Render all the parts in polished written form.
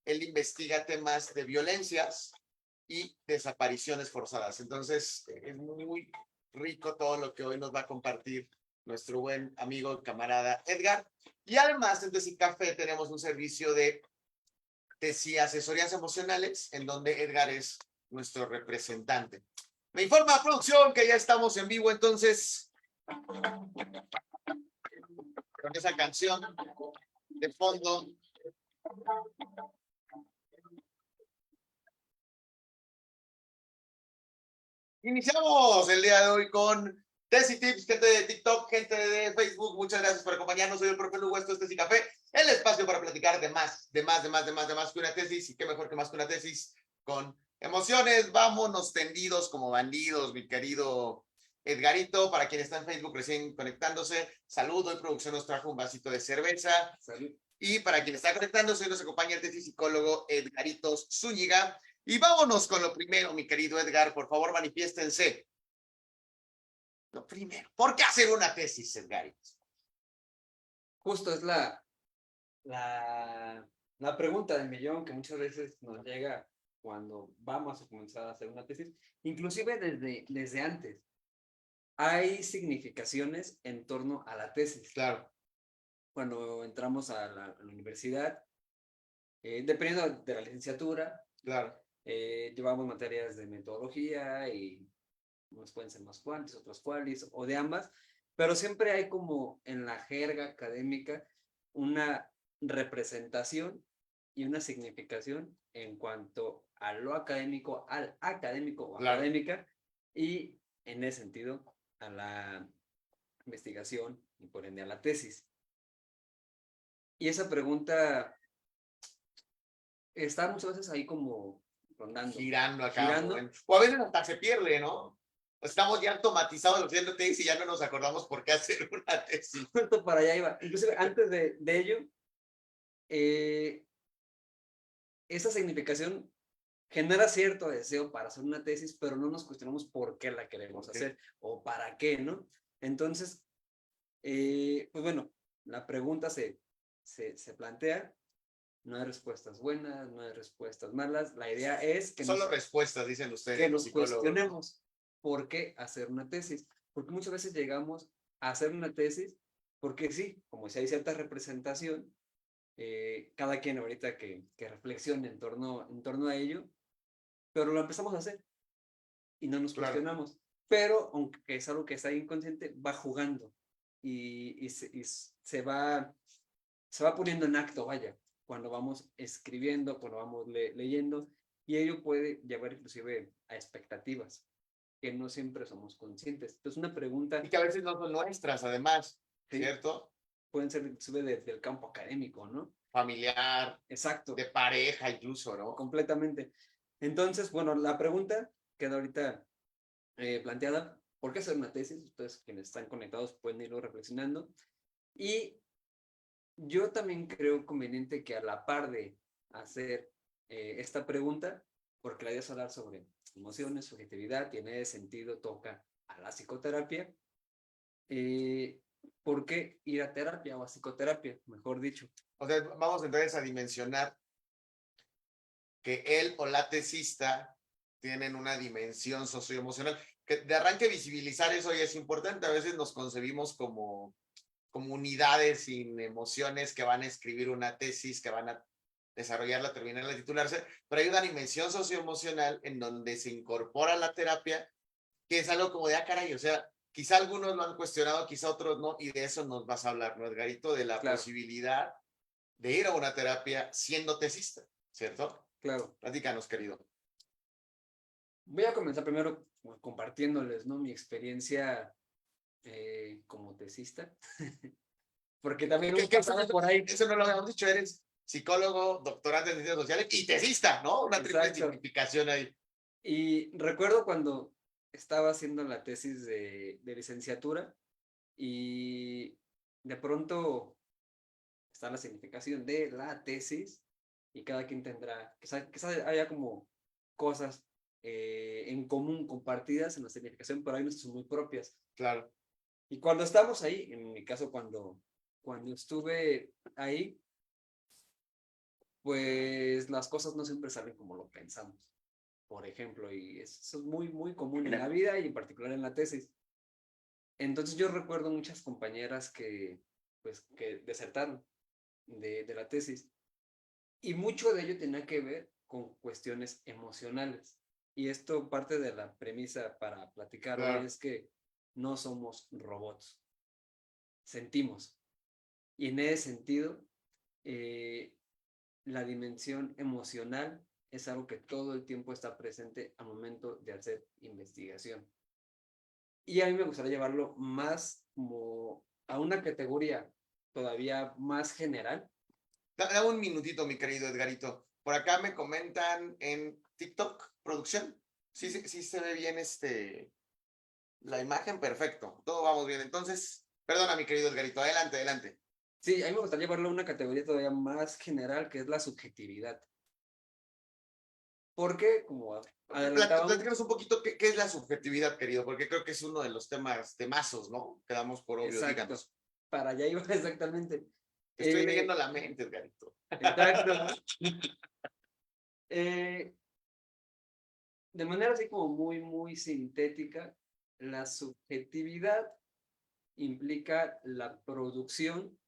él investiga temas de violencias y desapariciones forzadas. Entonces, es muy rico todo lo que hoy nos va a compartir nuestro buen amigo y camarada Edgar. Y además, en Tesis Café tenemos un servicio de tesis asesorías emocionales, en donde Edgar es nuestro representante. Me informa producción que ya estamos en vivo, entonces, con esa canción de fondo. Iniciamos el día de hoy con Tesis Tips, gente de TikTok, gente de Facebook. Muchas gracias por acompañarnos. Soy el profe Lugo, esto es Tesis Café, el espacio para platicar de más que una tesis. Y qué mejor que más que una tesis con emociones. Vámonos tendidos como bandidos, mi querido Edgarito. Para quien está en Facebook recién conectándose, saludo y producción nos trajo un vasito de cerveza. Salud. Y para quien está conectándose, nos acompaña el tesis psicólogo Edgarito Zúñiga. Y vámonos con lo primero, mi querido Edgar, por favor, manifiéstense. Lo primero, ¿por qué hacer una tesis, Edgarito? Justo es la pregunta del millón que muchas veces nos llega cuando vamos a comenzar a hacer una tesis, inclusive desde antes. Hay significaciones en torno a la tesis. Claro. Cuando entramos a la universidad, dependiendo de la licenciatura, Claro. Llevamos materias de metodología y unos pueden ser más cuantis, otros cualis, o de ambas, pero siempre hay como en la jerga académica una representación y una significación en cuanto a lo académico, al académico o Claro. académica, y en ese sentido a la investigación y por ende a la tesis. Y esa pregunta está muchas veces ahí como rondando. Girando acá. Girando. Bueno. O a veces hasta se pierde, ¿no? Estamos ya automatizados haciendo tesis y ya no nos acordamos por qué hacer una tesis. Justo para allá iba. Inclusive antes de ello, esa significación genera cierto deseo para hacer una tesis, pero no nos cuestionamos por qué la queremos hacer o para qué, ¿no? Entonces, pues bueno, la pregunta se plantea. No hay respuestas buenas, no hay respuestas malas. La idea es que Solo respuestas, dicen ustedes. que nos cuestionemos por qué hacer una tesis. Porque muchas veces llegamos a hacer una tesis porque sí, como si hay cierta representación, cada quien ahorita que reflexione en torno a ello, pero lo empezamos a hacer y no nos cuestionamos. Pero, aunque es algo que está inconsciente, va jugando y se va poniendo en acto, vaya, cuando vamos escribiendo, cuando vamos leyendo, y ello puede llevar inclusive a expectativas que no siempre somos conscientes. Entonces, una pregunta... Y que a veces no son nuestras, además, ¿sí? ¿Cierto? Pueden ser inclusive del campo académico, ¿no? Familiar. Exacto. De pareja incluso, ¿no? Completamente. Entonces, bueno, la pregunta queda ahorita planteada. ¿Por qué hacer una tesis? Ustedes quienes están conectados pueden irlo reflexionando. Y yo también creo conveniente que a la par de hacer esta pregunta, porque la idea es hablar sobre emociones, subjetividad, tiene sentido, toca a la psicoterapia, ¿por qué ir a terapia o a psicoterapia, mejor dicho? O sea, vamos entonces a dimensionar que él o la tesista tienen una dimensión socioemocional. Que de arranque visibilizar eso ya es importante. A veces nos concebimos como unidades sin emociones que van a escribir una tesis, que van a desarrollarla, terminarla, titularse, pero hay una dimensión socioemocional en donde se incorpora la terapia, que es algo como de, caray, o sea, quizá algunos lo han cuestionado, quizá otros no, y de eso nos vas a hablar, ¿no, Edgarito? De la posibilidad de ir a una terapia siendo tesista, ¿cierto? Claro. Platícanos, querido. Voy a comenzar primero compartiéndoles, ¿no? Mi experiencia como tesista. Porque también por ahí. Eso no lo habíamos dicho, eres psicólogo, doctorante en ciencias sociales y tesista, ¿no? Una triple significación ahí. Y recuerdo cuando estaba haciendo la tesis de licenciatura y de pronto está la significación de la tesis y cada quien tendrá, quizás haya como cosas en común compartidas en la significación, pero hay nuestras muy propias. Claro. Y cuando estamos ahí, en mi caso cuando estuve ahí, pues las cosas no siempre salen como lo pensamos, por ejemplo, y eso es muy, muy común en la vida y en particular en la tesis. Entonces yo recuerdo muchas compañeras pues, que desertaron de la tesis y mucho de ello tenía que ver con cuestiones emocionales. Y esto parte de la premisa para platicar hoy Claro. es que no somos robots, sentimos. Y en ese sentido, eh, la dimensión emocional es algo que todo el tiempo está presente al momento de hacer investigación. Y a mí me gustaría llevarlo más como a una categoría todavía más general. Dame un minutito, mi querido Edgarito. Por acá me comentan en TikTok, producción. Sí, sí, sí se ve bien la imagen, perfecto. Todo vamos bien. Entonces, perdona, mi querido Edgarito. Adelante, adelante. Sí, a mí me gustaría llevarlo a una categoría todavía más general, que es la subjetividad. Porque, como adelantábamos, Platícanos un poquito qué es la subjetividad, querido, porque creo que es uno de los temas temazos, ¿no? Quedamos por obvio, exacto, díganos. para allá iba exactamente. Te estoy Eh, leyendo la mente, Edgarito. exacto. Eh, de manera así como muy, muy sintética, la subjetividad implica la producción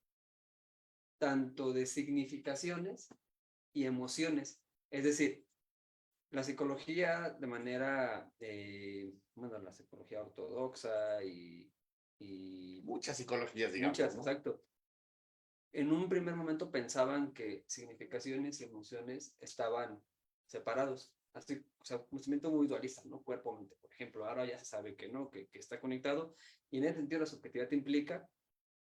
tanto de significaciones y emociones. Es decir, la psicología de manera, bueno, la psicología ortodoxa y Muchas psicologías, digamos, muchas, ¿no? exacto. En un primer momento pensaban que significaciones y emociones estaban separados. Así, o sea, un conocimiento muy dualista, ¿no? Cuerpo-mente, por ejemplo. Ahora ya se sabe que no, que está conectado. Y en ese sentido, la subjetividad implica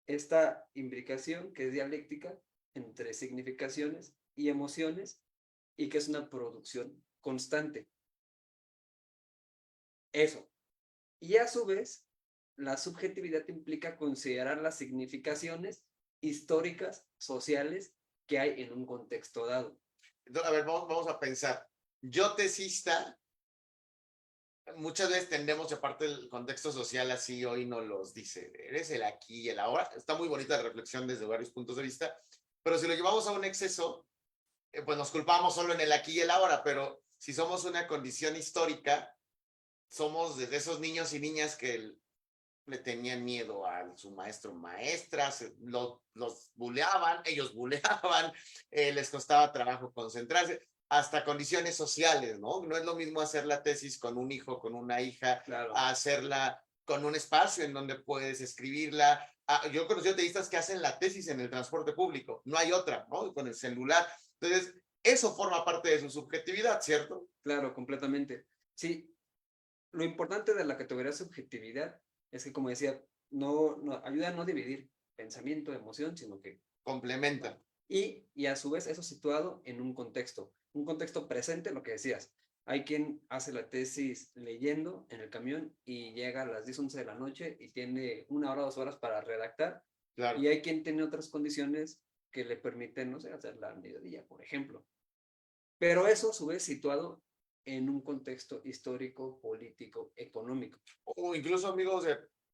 esta imbricación que es dialéctica entre significaciones y emociones y que es una producción constante. Eso. Y a su vez, la subjetividad implica considerar las significaciones históricas, sociales que hay en un contexto dado. Entonces, a ver, vamos a pensar. Yo tesista, muchas veces tendemos, y aparte del contexto social así hoy nos los dice, eres el aquí y el ahora. Está muy bonita la reflexión desde varios puntos de vista, pero si lo llevamos a un exceso, pues nos culpamos solo en el aquí y el ahora, pero si somos una condición histórica, somos de esos niños y niñas que le tenían miedo a su maestro, maestras, los buleaban, ellos buleaban, les costaba trabajo concentrarse, hasta condiciones sociales, ¿no? No es lo mismo hacer la tesis con un hijo, con una hija, Claro. a hacerla con un espacio en donde puedes escribirla. Yo conocí teistas que hacen la tesis en el transporte público, no hay otra, ¿no? Con el celular. Entonces, eso forma parte de su subjetividad, ¿cierto? Claro, completamente. Sí, lo importante de la categoría subjetividad es que, como decía, no ayuda a no dividir pensamiento, emoción, sino que Complementa. y a su vez eso situado en un contexto presente, lo que decías. Hay quien hace la tesis leyendo en el camión y llega a las 10, 11 de la noche y tiene 1 hora, 2 horas para redactar. Claro. Y hay quien tiene otras condiciones que le permiten, no sé, hacerla al mediodía, por ejemplo. Pero eso a su vez situado en un contexto histórico, político, económico. O incluso amigos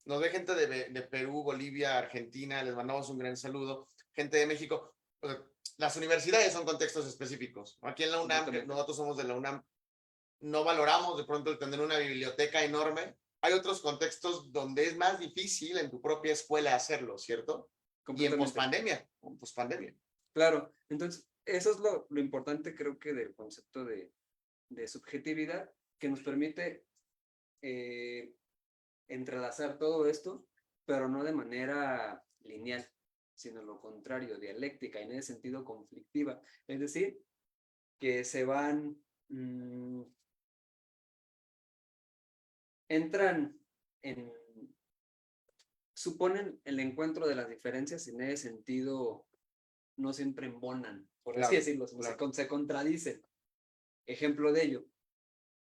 nos ve gente de Perú, Bolivia, Argentina, les mandamos un gran saludo, gente de México. Las universidades son contextos específicos. Aquí en la UNAM, que nosotros somos de la UNAM, no valoramos de pronto el tener una biblioteca enorme. Hay otros contextos donde es más difícil en tu propia escuela hacerlo, ¿cierto? Y en pospandemia. Claro, entonces eso es lo importante creo que del concepto de subjetividad que nos permite entrelazar todo esto, pero no de manera lineal, sino lo contrario, dialéctica, y en ese sentido conflictiva. Es decir, que se van, entran en, suponen el encuentro de las diferencias y en ese sentido no siempre embonan, por así Claro, decirlo, claro. se contradicen. Ejemplo de ello,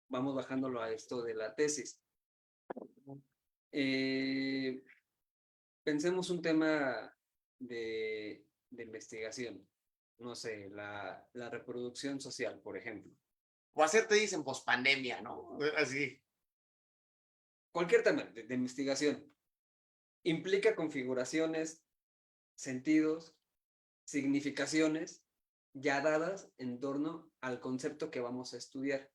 vamos bajándolo a esto de la tesis. Pensemos un tema de investigación, no sé, la reproducción social, por ejemplo. O hacerte dicen pospandemia, ¿no? Así. Cualquier tema de investigación implica configuraciones, sentidos, significaciones ya dadas en torno al concepto que vamos a estudiar.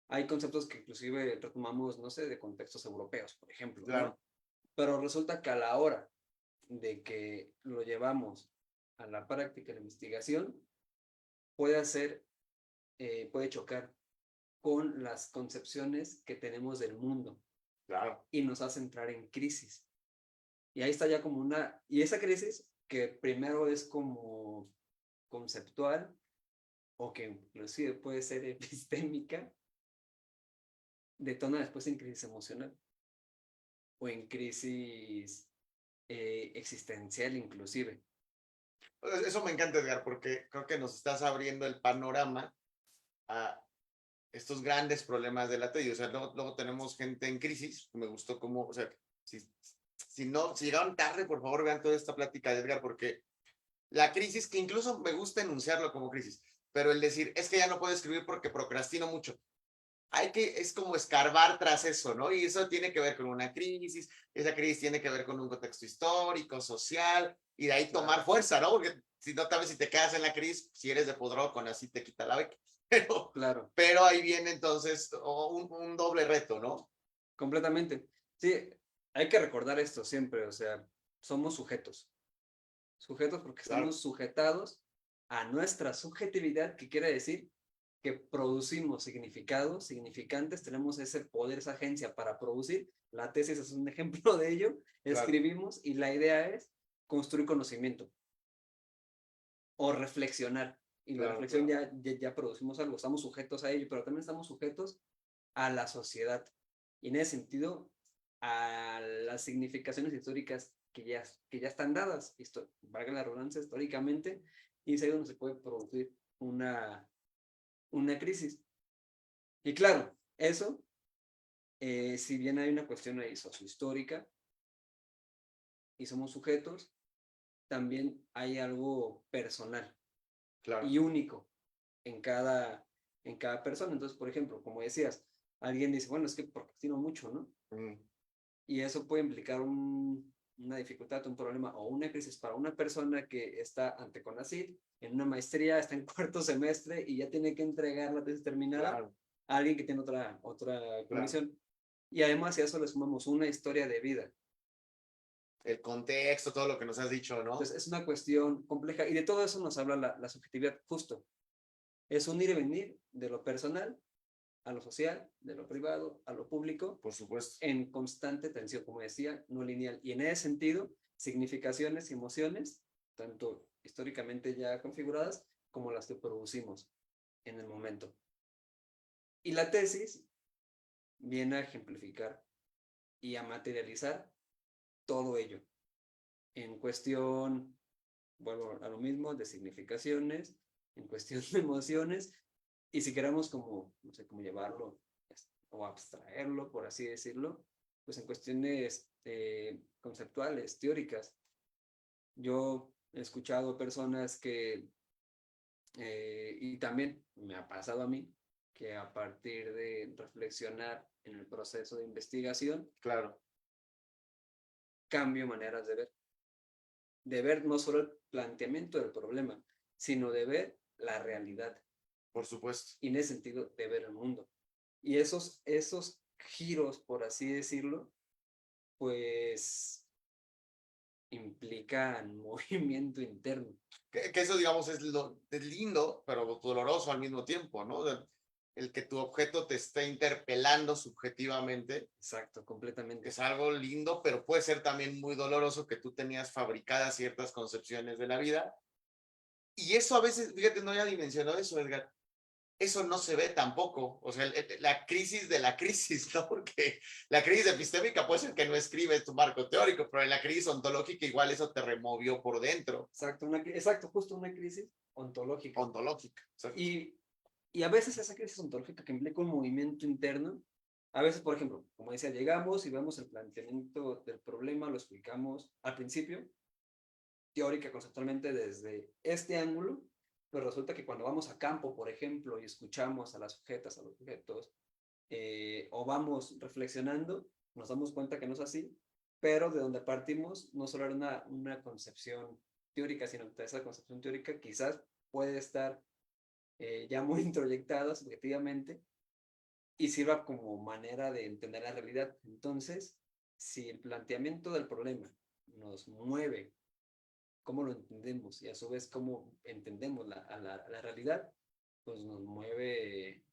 Hay conceptos que inclusive retomamos, no sé, de contextos europeos, por ejemplo, Claro, ¿no? Pero resulta que a la hora de que lo llevamos a la práctica, la investigación, puede hacer, puede chocar con las concepciones que tenemos del mundo claro, y nos hace entrar en crisis. Y ahí está ya como y esa crisis que primero es como conceptual o que inclusive puede ser epistémica, detona después en crisis emocional o en crisis existencial inclusive. Eso me encanta, Edgar, porque creo que nos estás abriendo el panorama a estos grandes problemas de la TED. O sea, luego tenemos gente en crisis. Me gustó cómo, o sea, si llegaron tarde, por favor, vean toda esta plática de Edgar, porque la crisis, que incluso me gusta enunciarlo como crisis, pero el decir, es que ya no puedo escribir porque procrastino mucho. Es como escarbar tras eso, ¿no? Y eso tiene que ver con una crisis, esa crisis tiene que ver con un contexto histórico, social, y de ahí tomar fuerza, ¿no? Porque si no, tal vez si te quedas en la crisis, si eres de Podroc, así te quita la beca. Pero, Claro, pero ahí viene entonces un doble reto, ¿no? completamente. Sí, hay que recordar esto siempre, o sea, somos sujetos. Sujetos porque Claro, estamos sujetados a nuestra subjetividad, que quiere decir que producimos significados, significantes, tenemos ese poder, esa agencia para producir. La tesis es un ejemplo de ello. claro, Escribimos y la idea es construir conocimiento o reflexionar. Y la claro, reflexión claro. ya producimos algo, estamos sujetos a ello, pero también estamos sujetos a la sociedad. Y en ese sentido, a las significaciones históricas que ya están dadas, valga la redundancia, históricamente, y es ahí donde se puede producir una crisis. Y claro, eso, si bien hay una cuestión ahí sociohistórica y somos sujetos, también hay algo personal Claro. y único en cada persona. Entonces, por ejemplo, como decías, alguien dice, bueno, es que procrastino mucho, ¿no? Mm, Y eso puede implicar una dificultad, un problema o una crisis para una persona que está ante CONACYT, en una maestría, está en cuarto semestre y ya tiene que entregar la tesis terminada claro, a alguien que tiene otra claro. condición. Y además, si a eso le sumamos una historia de vida. El contexto, todo lo que nos has dicho, ¿no? Entonces, es una cuestión compleja y de todo eso nos habla la subjetividad justo. Es un ir y venir de lo personal a lo social, de lo privado a lo público, Por supuesto. en constante tensión, como decía, no lineal. Y en ese sentido, significaciones y emociones, tanto históricamente ya configuradas, como las que producimos en el momento. Y la tesis viene a ejemplificar y a materializar todo ello en cuestión, vuelvo a lo mismo, de significaciones, en cuestión de emociones, y si queramos como, no sé cómo llevarlo, o abstraerlo, por así decirlo, pues en cuestiones conceptuales, teóricas. Yo he escuchado personas y también me ha pasado a mí, que a partir de reflexionar en el proceso de investigación, Claro, cambio maneras de ver no solo el planteamiento del problema, sino de ver la realidad por supuesto. y en ese sentido de ver el mundo. Y esos giros, por así decirlo, pues implican movimiento interno. Que eso, digamos, es lindo, pero doloroso al mismo tiempo, ¿no? El que tu objeto te esté interpelando subjetivamente Exacto, completamente. es algo lindo, pero puede ser también muy doloroso que tú tenías fabricadas ciertas concepciones de la vida. Y eso a veces, fíjate, no había dimensionado eso, Edgar. Eso no se ve tampoco. O sea, la crisis de la crisis, ¿no? Porque la crisis epistémica puede ser que no escribes tu marco teórico, pero en la crisis ontológica igual eso te removió por dentro. Exacto, exacto, justo una crisis ontológica. Ontológica, exacto. Y, y a veces esa crisis ontológica que implica un movimiento interno, a veces, por ejemplo, como decía, llegamos y vemos el planteamiento del problema, lo explicamos al principio, teórica, conceptualmente, desde este ángulo, pero resulta que cuando vamos a campo, por ejemplo, y escuchamos a las sujetas, a los sujetos, o vamos reflexionando, nos damos cuenta que no es así, pero de donde partimos no solo era una concepción teórica, sino que esa concepción teórica quizás puede estar ya muy introyectada subjetivamente y sirva como manera de entender la realidad. Entonces, si el planteamiento del problema nos mueve cómo lo entendemos y a su vez cómo entendemos la realidad, pues nos mueve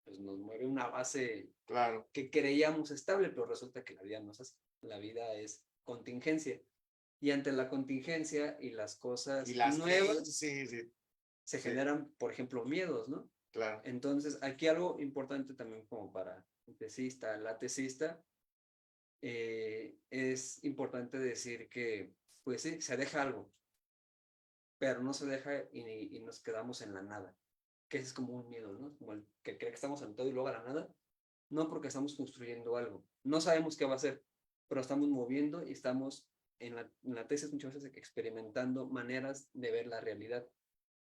una base Claro. que creíamos estable, pero resulta que la vida no es así. La vida es contingencia. Y ante la contingencia y las Y cosas las nuevas, creencias, sí, sí, se sí, generan, por ejemplo, miedos, ¿no? claro. Entonces, aquí algo importante también como para el tesista, la tesista, es importante decir que, pues sí, se deja algo, pero no se deja y nos quedamos en la nada, que ese es como un miedo, ¿no? Como el que cree que estamos en todo y luego a la nada, no porque estamos construyendo algo, no sabemos qué va a ser, pero estamos moviendo y estamos en la tesis muchas veces experimentando maneras de ver la realidad.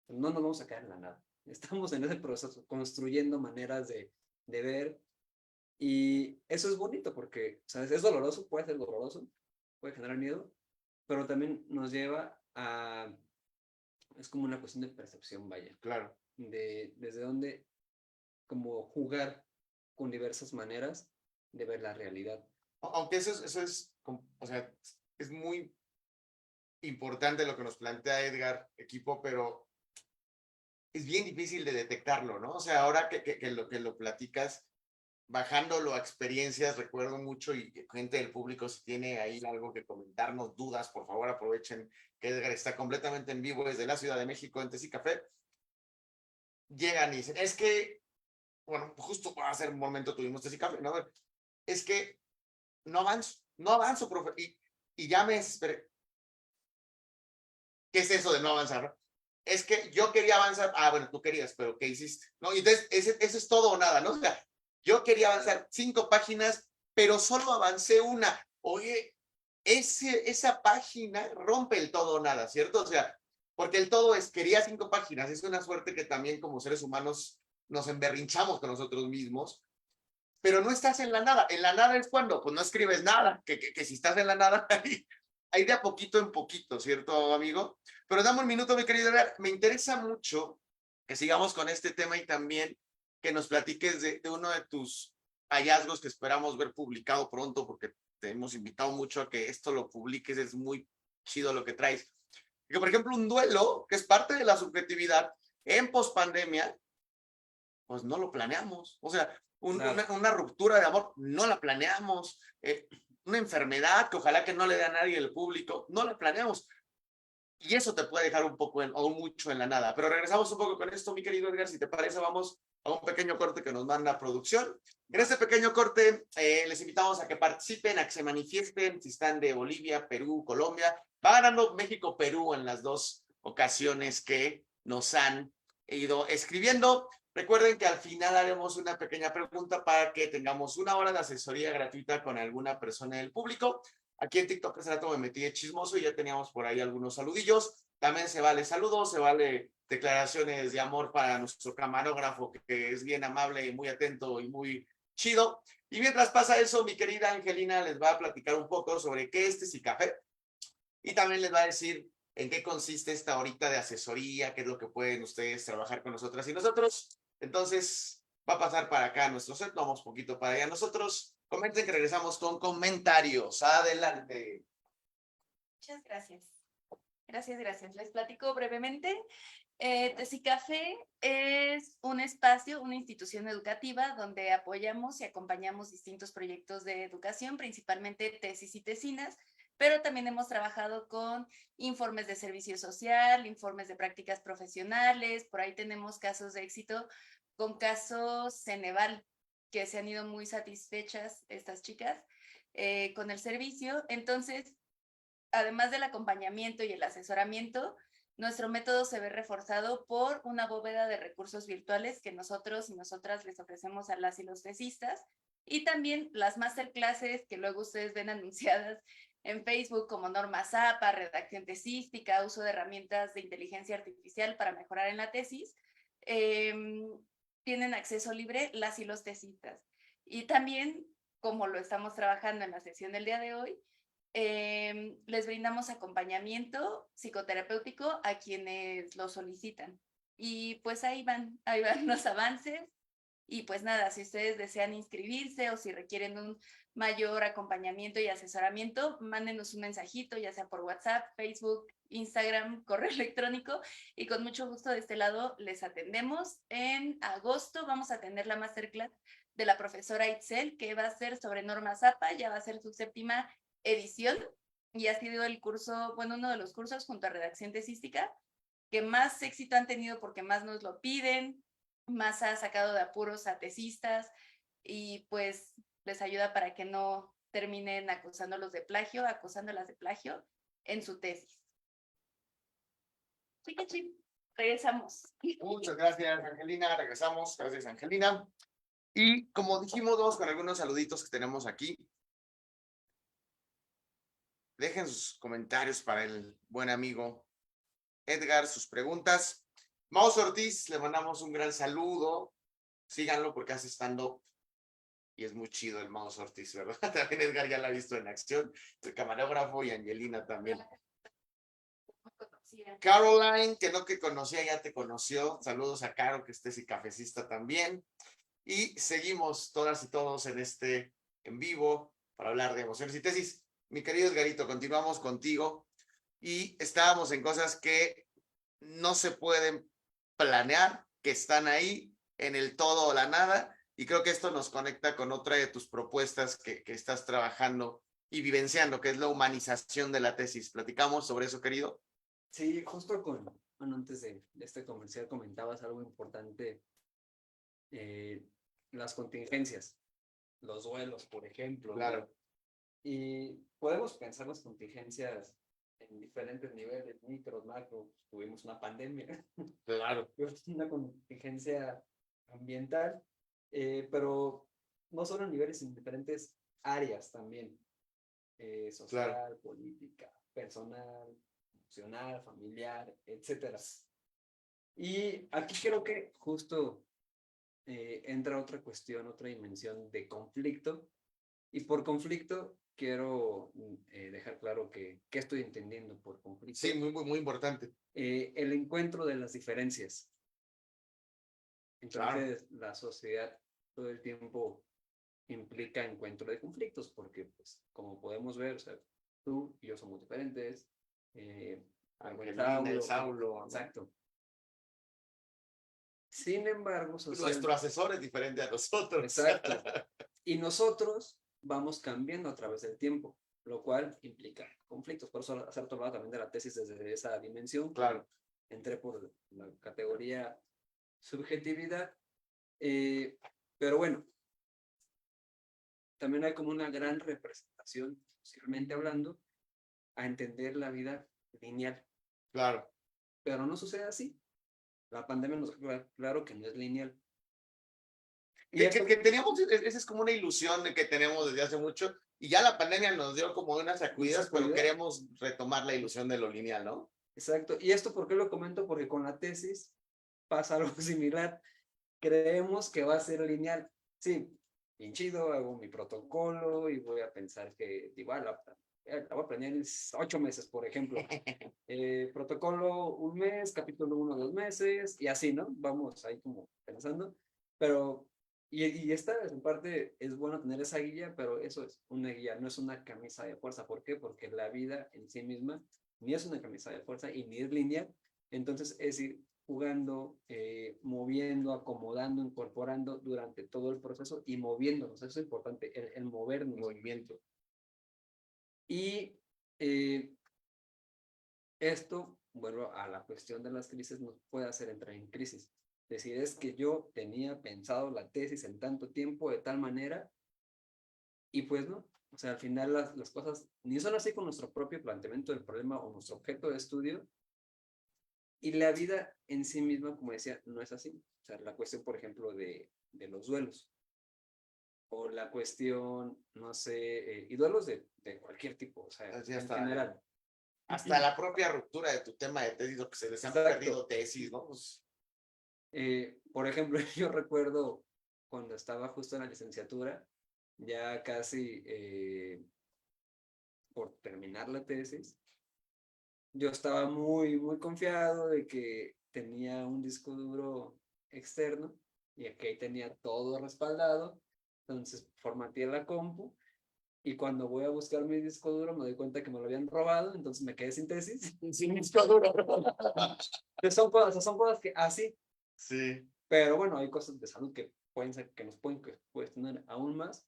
No nos vamos a quedar en la nada, estamos en ese proceso, construyendo maneras de ver y eso es bonito porque, ¿sabes? Es doloroso, puede ser doloroso, puede generar miedo, pero también nos lleva a, es como una cuestión de percepción, vaya, Claro. de desde dónde, como jugar con diversas maneras de ver la realidad. Aunque eso es, o sea, es muy importante lo que nos plantea Edgar, equipo, pero es bien difícil de detectarlo, ¿no? O sea, ahora que lo platicas, bajándolo a experiencias, recuerdo mucho y gente del público, si tiene ahí algo que comentarnos, dudas, por favor aprovechen que Edgar está completamente en vivo desde la Ciudad de México en Tesi Café. Llegan y dicen, es que, bueno, justo para hacer un momento tuvimos Tesi Café, ¿no? Es que no avanzo, profe, y ya me esperé. ¿Qué es eso de no avanzar? Es que yo quería avanzar, bueno, tú querías, pero ¿qué hiciste? ¿No? Y entonces, ese es todo o nada, ¿no? O sea, yo quería avanzar 5 páginas, pero solo avancé una. Oye, esa página rompe el todo o nada, ¿cierto? O sea, porque el todo es, quería 5 páginas, es una suerte que también como seres humanos nos emberrinchamos con nosotros mismos, pero no estás en la nada. En la nada es cuando, pues no escribes nada, que si estás en la nada, hay de a poquito en poquito, ¿cierto, amigo? Pero dame un minuto, mi querido Edgar. Me interesa mucho que sigamos con este tema y también que nos platiques de uno de tus hallazgos que esperamos ver publicado pronto, porque te hemos invitado mucho a que esto lo publiques, es muy chido lo que traes. Que, por ejemplo, un duelo, que es parte de la subjetividad, en pospandemia, pues no lo planeamos. O sea, Claro. una ruptura de amor, no la planeamos. Una enfermedad que ojalá que no le dé a nadie el público, no la planeamos. Y eso te puede dejar un poco o mucho en la nada. Pero regresamos un poco con esto, mi querido Edgar. Si te parece, vamos a un pequeño corte que nos manda producción. En este pequeño corte, les invitamos a que participen, a que se manifiesten, si están de Bolivia, Perú, Colombia. Va ganando México-Perú en las 2 ocasiones que nos han ido escribiendo. Recuerden que al final haremos una pequeña pregunta para que tengamos 1 hora de asesoría gratuita con alguna persona del público. Aquí en TikTok hace rato me metí de chismoso y ya teníamos por ahí algunos saludillos. También se vale saludos, se vale declaraciones de amor para nuestro camarógrafo, que es bien amable y muy atento y muy chido. Y mientras pasa eso, mi querida Angelina les va a platicar un poco sobre qué es Tesi Café y también les va a decir en qué consiste esta horita de asesoría, qué es lo que pueden ustedes trabajar con nosotras y nosotros. Entonces, va a pasar para acá nuestro set, vamos poquito para allá nosotros. Comenten que regresamos con comentarios. Adelante. Muchas gracias. Gracias. Les platico brevemente. Tesicafé es un espacio, una institución educativa donde apoyamos y acompañamos distintos proyectos de educación, principalmente tesis y tesinas, pero también hemos trabajado con informes de servicio social, informes de prácticas profesionales, por ahí tenemos casos de éxito con casos Ceneval, que se han ido muy satisfechas estas chicas con el servicio. Entonces, además del acompañamiento y el asesoramiento, nuestro método se ve reforzado por una bóveda de recursos virtuales que nosotros y nosotras les ofrecemos a las y los tesistas, y también las masterclasses que luego ustedes ven anunciadas en Facebook como Norma Zapa, redacción tesística, uso de herramientas de inteligencia artificial para mejorar en la tesis. Tienen acceso libre las y los tesistas. Y también, como lo estamos trabajando en la sesión del día de hoy, les brindamos acompañamiento psicoterapéutico a quienes lo solicitan. Y pues ahí van los avances. Y pues nada, si ustedes desean inscribirse o si requieren un mayor acompañamiento y asesoramiento, mándenos un mensajito, ya sea por WhatsApp, Facebook, Instagram, correo electrónico, y con mucho gusto de este lado les atendemos. En agosto vamos a tener la masterclass de la profesora Itzel, que va a ser sobre Norma Zappa, ya va a ser su 7ª edición y ha sido el curso, bueno, uno de los cursos junto a redacción tesística que más éxito han tenido porque más nos lo piden, más ha sacado de apuros a tesistas y pues les ayuda para que no terminen acusándolas de plagio en su tesis. Sí, regresamos. Muchas gracias, Angelina. Regresamos. Gracias, Angelina. Y como dijimos, vamos con algunos saluditos que tenemos aquí. Dejen sus comentarios para el buen amigo Edgar, sus preguntas. Maus Ortiz, le mandamos un gran saludo. Síganlo porque hace stand-up y es muy chido el Maus Ortiz, ¿verdad? También Edgar ya la ha visto en acción, el camarógrafo y Angelina también. Caroline, que no que conocía, ya te conoció. Saludos a Caro, que es cafecista también. Y seguimos todas y todos en este en vivo para hablar de emociones y tesis. Mi querido Edgarito, continuamos contigo y estábamos en cosas que no se pueden planear, que están ahí en el todo o la nada, y creo que esto nos conecta con otra de tus propuestas que estás trabajando y vivenciando, que es la humanización de la tesis. ¿Platicamos sobre eso, querido? Sí, justo bueno, antes de este comercial comentabas algo importante, las contingencias, los duelos, por ejemplo. Claro. Y podemos pensar las contingencias en diferentes niveles, micro, macro. Tuvimos una pandemia, Claro. una contingencia ambiental, pero no solo en niveles, en diferentes áreas también, social, Claro. política, personal, emocional, familiar, etcétera. Y aquí creo que justo entra otra cuestión, otra dimensión de conflicto. Y por conflicto quiero dejar claro qué estoy entendiendo por conflicto. Sí, muy importante. El encuentro de las diferencias. Entonces, Claro. la sociedad todo el tiempo implica encuentro de conflictos, porque, pues, como podemos ver, o sea, tú y yo somos diferentes. Angelina, el Saulo, ¿no? Exacto. Sin embargo, Nuestro asesor es diferente a nosotros. Exacto. Y nosotros vamos cambiando a través del tiempo, lo cual implica conflictos. Por eso hacer otro lado también de la tesis desde esa dimensión. Claro. Entré por la categoría subjetividad. Pero bueno, también hay como una gran representación, socialmente hablando, a entender la vida lineal. Claro. Pero no sucede así. La pandemia nos deja claro que no es lineal. Que teníamos, esa es como una ilusión que tenemos desde hace mucho, y ya la pandemia nos dio como unas sacudidas, pero queremos retomar la ilusión de lo lineal, ¿no? Exacto. ¿Y esto por qué lo comento? Porque con la tesis pasa algo similar. Creemos que va a ser lineal. Sí, bien chido, hago mi protocolo y voy a pensar que igual la voy a planear en 8 meses, por ejemplo. Protocolo 1 mes, capítulo 1, 2 meses, y así, ¿no? Vamos ahí como pensando. Pero, y esta en parte es bueno tener esa guía, pero eso es una guía, no es una camisa de fuerza. ¿Por qué? Porque la vida en sí misma ni es una camisa de fuerza y ni es lineal. Entonces, es ir jugando, moviendo, acomodando, incorporando durante todo el proceso y moviéndonos. Eso es importante, el movernos. Movimiento. Y esto, vuelvo a la cuestión de las crisis, nos puede hacer entrar en crisis. Es decir, es que yo tenía pensado la tesis en tanto tiempo, de tal manera, y pues no. O sea, al final las cosas ni son así con nuestro propio planteamiento del problema o nuestro objeto de estudio. Y la vida en sí misma, como decía, no es así. O sea, la cuestión, por ejemplo, de los duelos. O la cuestión, no sé, y duelos de cualquier tipo, o sea, Así en general. Hasta la propia ruptura de tu tema de tesis, lo que se les han perdido tesis, ¿no? Pues... por ejemplo, yo recuerdo cuando estaba justo en la licenciatura, ya casi por terminar la tesis, yo estaba muy confiado de que tenía un disco duro externo y aquí ahí tenía todo respaldado. Entonces formateé la compu y cuando voy a buscar mi disco duro me doy cuenta que me lo habían robado, entonces me quedé sin tesis. Sin disco duro. Entonces son cosas que así, Sí. pero bueno, hay cosas de salud que pueden ser, que nos pueden cuestionar aún más.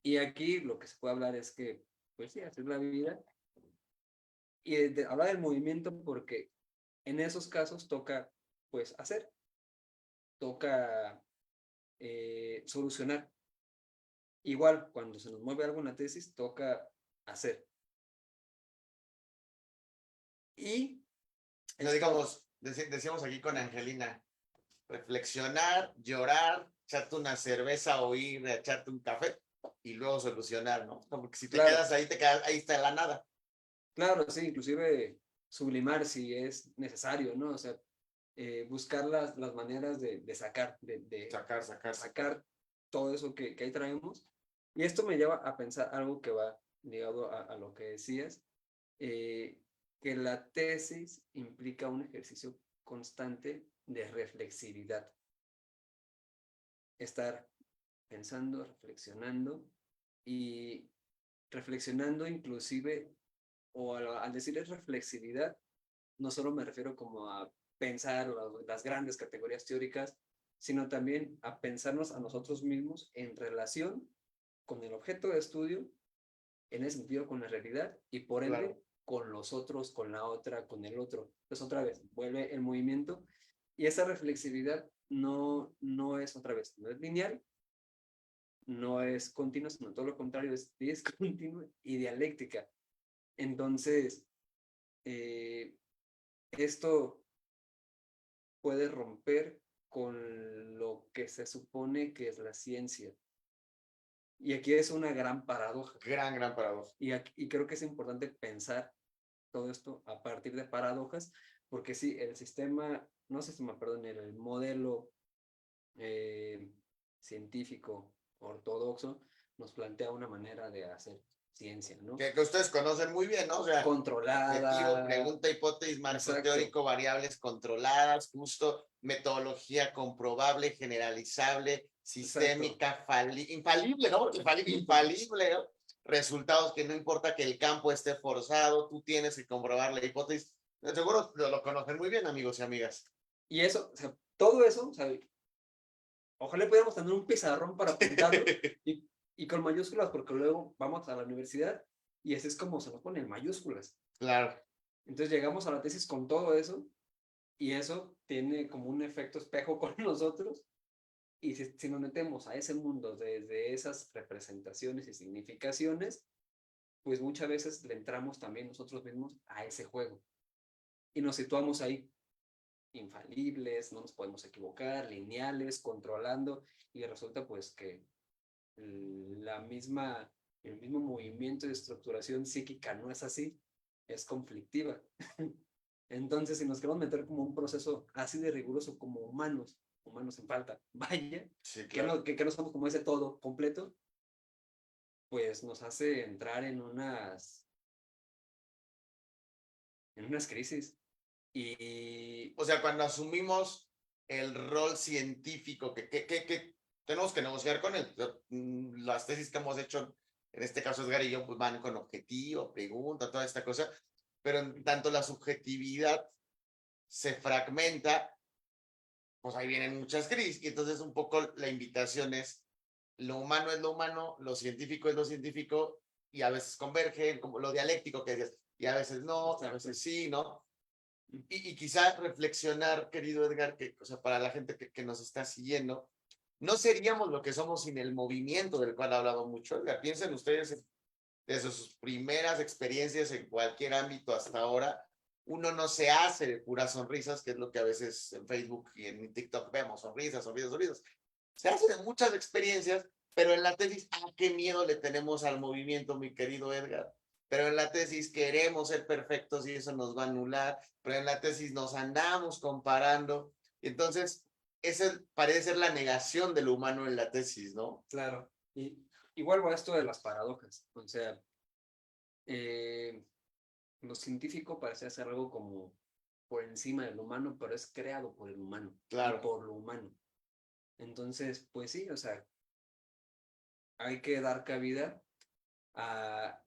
Y aquí lo que se puede hablar es que, pues sí, así es la vida. Y hablar del movimiento porque en esos casos toca, pues, toca solucionar. Igual, cuando se nos mueve algo en la tesis, toca hacer. Y No digamos, decíamos aquí con Angelina, reflexionar, llorar, echarte una cerveza o ir a echarte un café y luego solucionar, ¿no? Como que si te claro, quedas ahí, te quedas, ahí está la nada. claro, sí, inclusive sublimar si es necesario, ¿no? O sea, buscar las maneras de sacar, sacar todo eso que ahí traemos. Y esto me lleva a pensar algo que va ligado a lo que decías, eh, que la tesis implica un ejercicio constante de reflexividad. Estar pensando, y reflexionando inclusive, o al decir reflexividad, no solo me refiero como a pensar las grandes categorías teóricas, sino también a pensarnos a nosotros mismos en relación con el objeto de estudio, en ese sentido con la realidad y por ende Claro. con los otros, con la otra, con el otro. Entonces otra vez, vuelve el movimiento y esa reflexividad no es otra vez, no es lineal, no es continua, sino todo lo contrario, es discontinua y dialéctica. Entonces, esto puede romper con lo que se supone que es la ciencia. Y aquí es una gran paradoja. Gran paradoja. Y creo que es importante pensar todo esto a partir de paradojas, porque sí, el sistema, no sistema, perdón, el modelo eh, científico ortodoxo nos plantea una manera de hacer ciencia, ¿no? Que ustedes conocen muy bien, ¿no? O sea, objetivo, Controlada. pregunta, hipótesis, marco Exacto. teórico, variables controladas, justo, metodología comprobable, generalizable, Exacto. sistémica, infalible, ¿no? Porque infalible, ¿no? Resultados que no importa que el campo esté forzado, tú tienes que comprobar la hipótesis. Seguro lo conocen muy bien, amigos y amigas. Y eso, o sea, todo eso, o sea, ojalá pudiéramos tener un pizarrón para apuntarlo y con mayúsculas, porque luego vamos a la universidad y así es como se nos pone en mayúsculas. Claro. Entonces llegamos a la tesis con todo eso y eso tiene como un efecto espejo con nosotros y si nos metemos a ese mundo desde esas representaciones y significaciones, pues muchas veces le entramos también nosotros mismos a ese juego y nos situamos ahí, infalibles, no nos podemos equivocar, lineales, controlando y resulta pues que el mismo movimiento de estructuración psíquica no es así, es conflictiva. Entonces, si nos queremos meter como un proceso así de riguroso como humanos en falta, vaya, Sí, claro. que no somos como ese todo completo, pues nos hace entrar en unas crisis. Y O sea, cuando asumimos el rol científico que tenemos que negociar con él. Las tesis que hemos hecho, en este caso Edgar y yo, pues van con objetivo, pregunta, toda esta cosa, pero en tanto la subjetividad se fragmenta, pues ahí vienen muchas crisis. Y entonces un poco la invitación es lo humano, lo científico es lo científico, y a veces convergen, como lo dialéctico que decías, y a veces no, a veces sí, ¿no? Y quizá reflexionar, querido Edgar, que, o sea, para la gente que nos está siguiendo, no seríamos lo que somos sin el movimiento del cual ha hablado mucho Edgar. Piensen ustedes desde sus primeras experiencias en cualquier ámbito hasta ahora, uno no se hace de puras sonrisas, que es lo que a veces en Facebook y en TikTok vemos, sonrisas, sonrisas, sonrisas. Se hace de muchas experiencias, pero en la tesis, qué miedo le tenemos al movimiento, mi querido Edgar. Pero en la tesis queremos ser perfectos y eso nos va a anular, pero en la tesis nos andamos comparando. Y entonces, esa parece ser la negación de lo humano en la tesis, ¿no? claro, y vuelvo a esto de las paradojas, o sea, eh, lo científico parece ser algo como por encima del humano, pero es creado por el humano y Claro. por lo humano. Entonces, pues sí, o sea, hay que dar cabida a,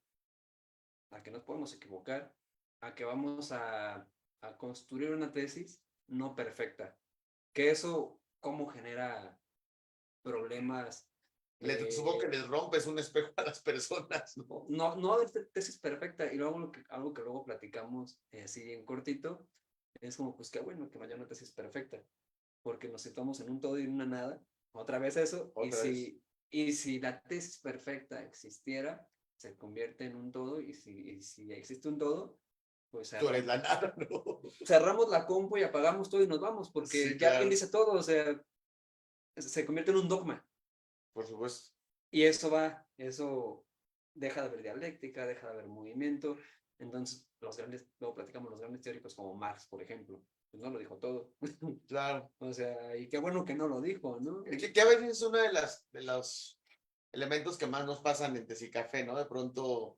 a que nos podemos equivocar, a que vamos a construir una tesis no perfecta. Que eso, ¿cómo genera problemas? Supongo que Eh, les rompes un espejo a las personas, ¿no? no haber tesis perfecta. Y luego algo que luego platicamos así en cortito, es como, pues qué bueno que no haya una tesis perfecta, porque nos situamos en un todo y en una nada. Otra vez eso, Otra vez. y si la tesis perfecta existiera, se convierte en un todo, y si existe un todo, pues Tú eres la nada, ¿no? cerramos la compu y apagamos todo y nos vamos, Sí, porque ya alguien claro, dice todo, o sea, se convierte en un dogma. por supuesto. Y eso deja de haber dialéctica, deja de haber movimiento. Entonces, luego platicamos los grandes teóricos como Marx, por ejemplo, pues no lo dijo todo. Claro. O sea, y qué bueno que no lo dijo, ¿no? Que a veces es uno de los elementos que más nos pasan en Tesicafé, ¿no? De pronto,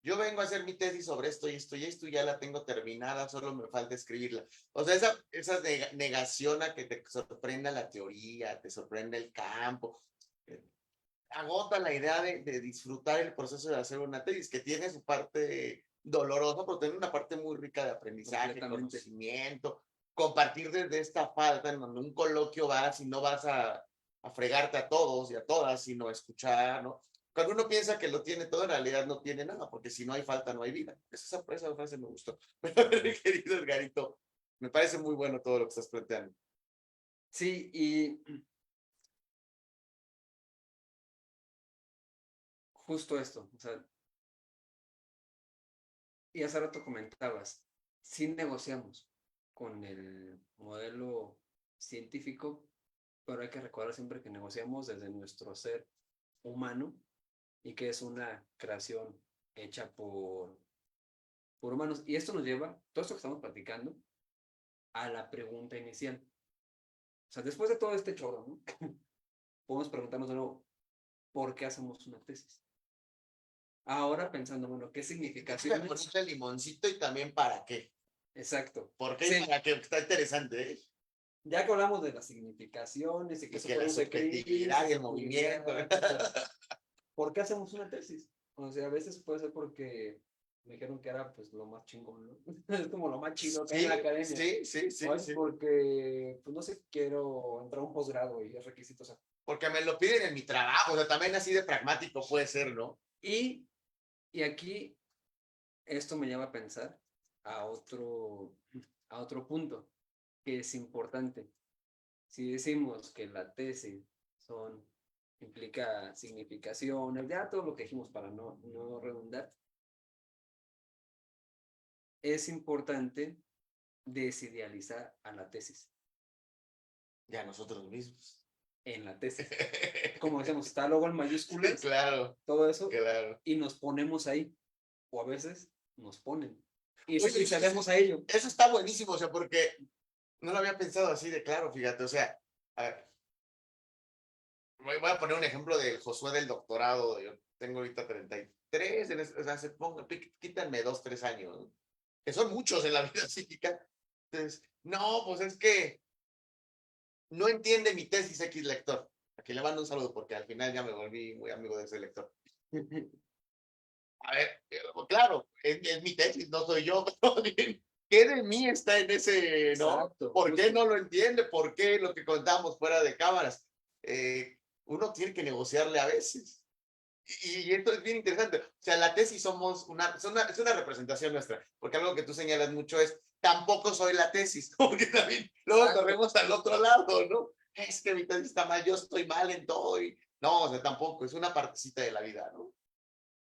yo vengo a hacer mi tesis sobre esto y esto y esto y ya la tengo terminada, solo me falta escribirla. O sea, esa negación a que te sorprenda la teoría, te sorprenda el campo, agota la idea de disfrutar el proceso de hacer una tesis, que tiene su parte dolorosa, pero tiene una parte muy rica de aprendizaje, Completamente. conocimiento, compartir desde esta falta en donde un coloquio vas y no vas a fregarte a todos y a todas, sino escuchar, ¿no? Cuando uno piensa que lo tiene todo, en realidad no tiene nada, porque si no hay falta, no hay vida. Esa frase me gustó. Pero, querido Edgarito, me parece muy bueno todo lo que estás planteando. Sí, y justo esto, o sea, y hace rato comentabas, sí negociamos con el modelo científico, pero hay que recordar siempre que negociamos desde nuestro ser humano y que es una creación hecha por humanos. Y esto nos lleva, todo esto que estamos platicando, a la pregunta inicial. O sea, después de todo este choro, ¿no? Podemos preguntarnos de nuevo, ¿por qué hacemos una tesis? Ahora pensando, bueno, ¿qué Déjame significaciones? ponerte el limoncito y también para qué. Exacto. ¿Por qué? Sí, Para qué, está interesante, ¿eh? ya que hablamos de las significaciones y que Y eso que la produce subjetividad crisis, y el movimiento. subjetividad, o sea, ¿por qué hacemos una tesis? O sea, a veces puede ser porque me dijeron que era pues lo más chingón, ¿no? Es como lo más chido que hay en la Sí, academia. sí, sí, O sí, es sí. porque, pues no sé, quiero entrar a un posgrado y es requisito, o sea. Porque me lo piden en mi trabajo, o sea, también así de pragmático puede ser, ¿no? Y, y aquí esto me lleva a pensar a a otro punto que es importante. Si decimos que la tesis implica significaciones, ya todo lo que dijimos para no redundar, es importante desidealizar a la tesis, Ya nosotros mismos. en la tesis. Como decíamos, está luego en Sí, mayúsculas, claro, todo eso, claro. y nos ponemos ahí, o a veces nos ponen, Oye, y cedemos a ello. eso está buenísimo, o sea, porque no lo había pensado así de claro, fíjate, o sea, a ver, voy a poner un ejemplo del Josué del doctorado, yo tengo ahorita 33, o sea, quítanme 2, 3 años, ¿no? Que son muchos en la vida psíquica. Entonces, no, pues es que no entiende mi tesis X lector. Aquí le mando un saludo porque al final ya me volví muy amigo de ese lector. A ver, claro, es mi tesis, no soy yo. ¿Qué de mí está en ese, no? Exacto, ¿Por qué justo. no lo entiende? ¿Por qué lo que contamos fuera de cámaras? Uno tiene que negociarle a veces. Y esto es bien interesante. O sea, la tesis es una representación nuestra, porque algo que tú señalas mucho es, tampoco soy la tesis, porque también luego Exacto. corremos al otro lado, ¿no? Es que mi tesis está mal, yo estoy mal en todo. No, o sea, tampoco, es una partecita de la vida, ¿no?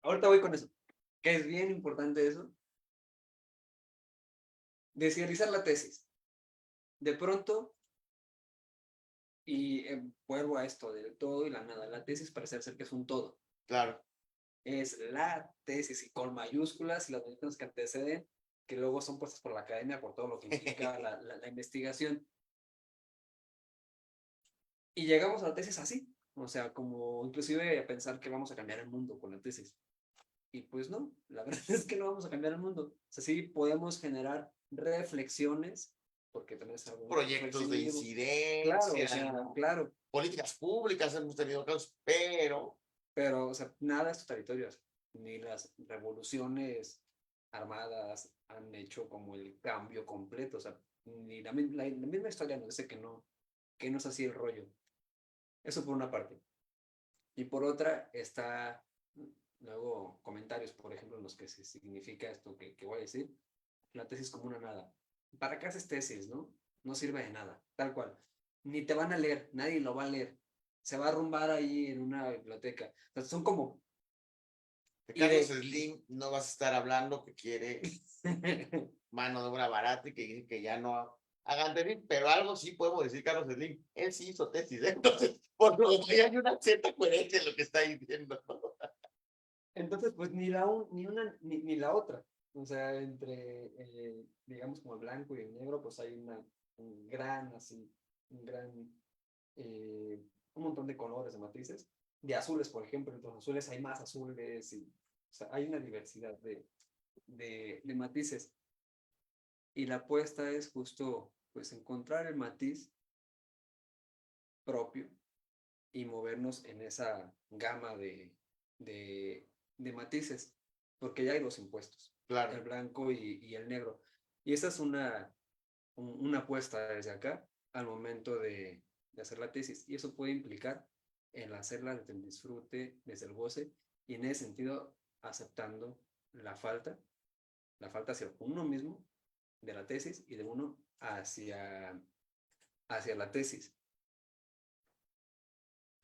Ahorita voy con eso, que es bien importante eso, desidealizar la tesis. De pronto, y vuelvo a esto del todo y la nada, la tesis parece ser que es un todo. Claro. Es la tesis y con mayúsculas y las mayúsculas que anteceden, que luego son puestas por la academia por todo lo que implica la investigación. Y llegamos a la tesis así, o sea, como inclusive a pensar que vamos a cambiar el mundo con la tesis. Y pues no, la verdad es que no vamos a cambiar el mundo. O sea, sí podemos generar reflexiones, porque también es algo Proyectos de reflexivo. Claro, o incidencia, sea, claro, políticas públicas hemos tenido casos, pero pero, o sea, nada es totalitario. Ni las revoluciones armadas han hecho como el cambio completo. O sea, ni la misma historia nos dice que no es así el rollo. Eso por una parte. Y por otra está luego comentarios, por ejemplo, en los que se significa esto que voy a decir, la tesis como una nada. ¿Para qué haces tesis, no? No sirve de nada, tal cual. Ni te van a leer, nadie lo va a leer. Se va a arrumbar ahí en una biblioteca. O sea, son como... de Y Carlos de... Slim no vas a estar hablando que quiere mano de obra barata y que dice que ya no hagan tesis, pero algo sí podemos decir, Carlos Slim, él sí hizo tesis, ¿eh? Entonces, por lo que hay una cierta coherencia en lo que está diciendo, ¿no? Entonces, pues ni una ni la otra. O sea, entre, digamos, como el blanco y el negro, pues hay un gran, así, un gran, un montón de colores, de matices. De azules, por ejemplo, entre los azules hay más azules y, o sea, hay una diversidad de matices. Y la apuesta es justo, pues, encontrar el matiz propio y movernos en esa gama de matices, porque ya hay dos impuestos, el Claro. blanco y el negro. Y esa es una apuesta desde acá al momento de hacer la tesis. Y eso puede implicar el hacerla desde el disfrute, desde el goce, y en ese sentido aceptando la falta hacia uno mismo de la tesis y de uno hacia la tesis.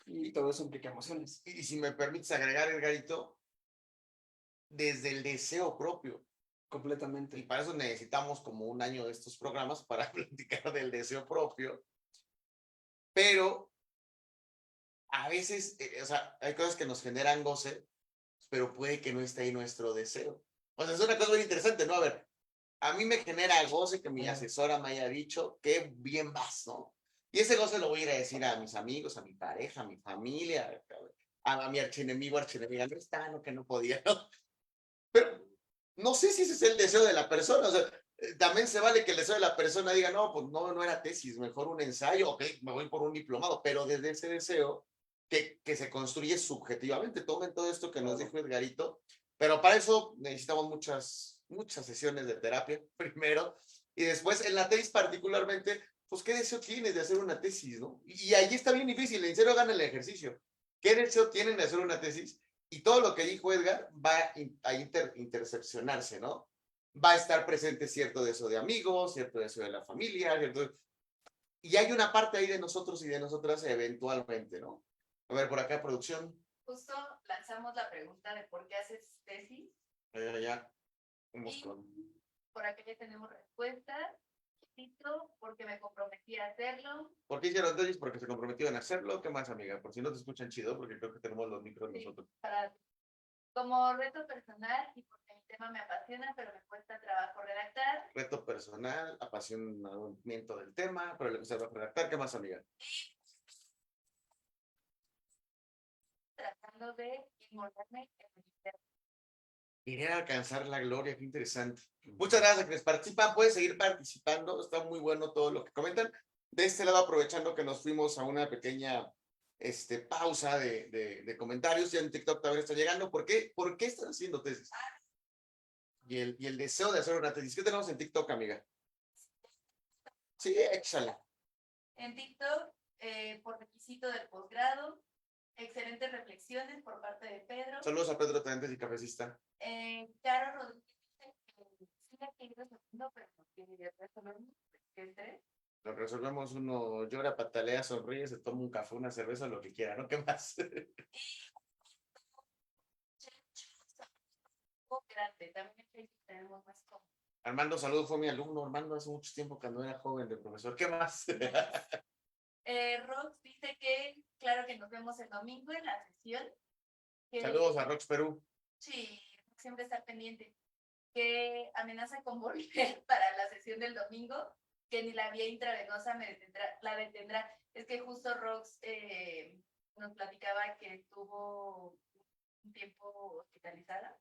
Y todo eso implica emociones. Y si me permites agregar, Edgarito, desde el deseo propio. Y Completamente. para eso necesitamos como un año de estos programas para platicar del deseo propio. Pero a veces, o sea, hay cosas que nos generan goce, pero puede que no esté ahí nuestro deseo. O sea, es una cosa muy interesante, ¿no? A ver, a mí me genera goce que mi asesora me haya dicho que bien vas, ¿no? Y ese goce lo voy a ir a decir a mis amigos, a mi pareja, a mi familia, a mi archienemigo, archienemiga, no está, no, que no podía, ¿no? Pero no sé si ese es el deseo de la persona, o sea, también se vale que el deseo de la persona diga, no, pues no, no era tesis, mejor un ensayo, ok, me voy por un diplomado, pero desde ese deseo que se construye subjetivamente. Tomen todo esto que nos dijo Edgarito, pero para eso necesitamos muchas sesiones de terapia primero, y después en la tesis particularmente, pues qué deseo tienes de hacer una tesis, ¿no? Y ahí está bien difícil, en serio gana el ejercicio. ¿Qué deseo tienen de hacer una tesis? Y todo lo que dijo Edgar va a intercepcionarse, ¿no? Va a estar presente cierto deseo de amigos, cierto deseo de la familia, cierto... Y hay una parte ahí de nosotros y de nosotras eventualmente, ¿no? A ver, por acá, producción. Justo lanzamos la pregunta de por qué haces tesis Ya, vamos y con... por acá ya tenemos respuesta. Listo, porque me comprometí a hacerlo. ¿Por qué hicieron tesis? Porque se comprometieron a hacerlo. ¿Qué más, amiga? Por si no te escuchan chido, porque creo que tenemos los micros Sí, nosotros. como reto personal y porque mi tema me apasiona, pero me cuesta trabajo redactar. Reto personal, apasionamiento del tema, pero le gusta redactar. ¿Qué más, amiga? Tratando de inmolarme en el interno. Querer alcanzar la gloria, qué interesante. Muchas gracias a quienes participan, pueden seguir participando, está muy bueno todo lo que comentan. De este lado, aprovechando que nos fuimos a una pequeña pausa de comentarios, ya en TikTok también está llegando. ¿Por qué? ¿Por qué están haciendo tesis? Y el deseo de hacer una tesis. ¿Qué tenemos en TikTok, amiga? Sí, échala. En TikTok, por requisito del posgrado, excelentes reflexiones por parte de Pedro. Saludos a Pedro Tantes y Cafecista. Caro Rodríguez dice que sí la quiere resolviendo, pero no quiere resolver ¿qué estrés? Lo resolvemos, uno llora, patalea, sonríe, se toma un café, una cerveza, lo que quiera, ¿no? ¿Qué más? Grande, también en Facebook tenemos más como. Armando, saludos, fue mi alumno. Armando hace mucho tiempo cuando era joven de profesor. ¿Qué más? Rox dice que, claro que nos vemos el domingo en la sesión. Que, Saludos a Rox Perú. sí, siempre estar pendiente. Que amenaza con volver para la sesión del domingo, que ni la vía intravenosa la detendrá. Es que justo Rox nos platicaba que tuvo un tiempo hospitalizada.